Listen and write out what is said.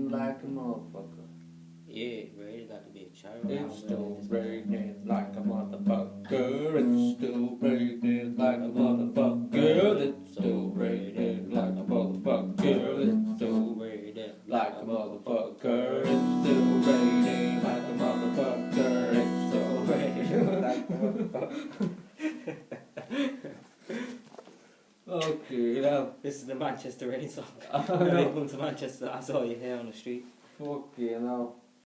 raining like a motherfucker. Yeah, ready got to be a child. It's still raining like a motherfucker. It's still raining like a motherfucker. It's still raining like a motherfucker. It's still raining like a motherfucker. It's still raining like a motherfucker. It's still raining like a motherfucker. Okay, now. This is the Manchester rain song. Welcome to Manchester. I saw you here on the street. Okay, now.